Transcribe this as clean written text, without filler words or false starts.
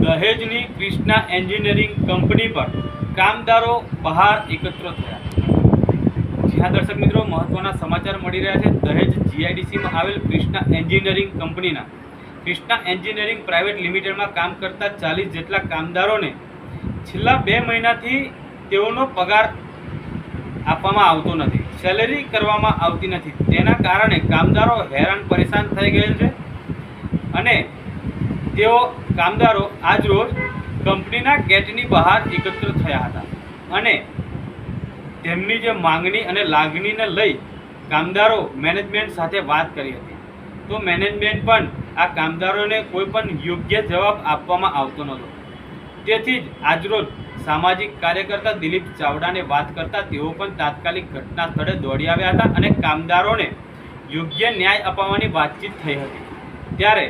દહેજની Krishna engineering company પર કામદારો બહાર એકત્ર થયા। જ્યાં દર્શક મિત્રો મહત્વના સમાચાર મળી રહ્યા છે। દહેજ જીઆઈડીસીમાં આવેલ ક્રિષ્ના એન્જિનિયરિંગ કંપનીના ક્રિષ્ના એન્જિનિયરિંગ પ્રાઇવેટ લિમિટેડમાં કામ કરતા 40 જેટલા કામદારોને છેલ્લા 2 મહિનાથી તેઓનો પગાર આપવામાં આવતો નથી, સેલેરી કરવામાં આવતી નથી। તેના કારણે કામદારો હેરાન પરેશાન થઈ ગયેલ છે અને તેઓ કામદારો આજરોજ કંપનીના ગેટની બહાર એકત્ર થયા હતા અને તેમની જે માંગણી અને લાગણીને લઈ કામદારો મેનેજમેન્ટ સાથે વાત કરી હતી, તો મેનેજમેન્ટ પણ આ કામદારોને કોઈ પણ યોગ્ય જવાબ આપવામાં આવતો નહોતો। તેથી જ આજરોજ સામાજિક કાર્યકર્તા દિલીપ ચાવડાને વાત કરતા તેઓ પણ તાત્કાલિક ઘટના સ્થળે દોડી આવ્યા હતા અને કામદારોને યોગ્ય ન્યાય અપાવવાની વાતચીત થઈ હતી। ત્યારે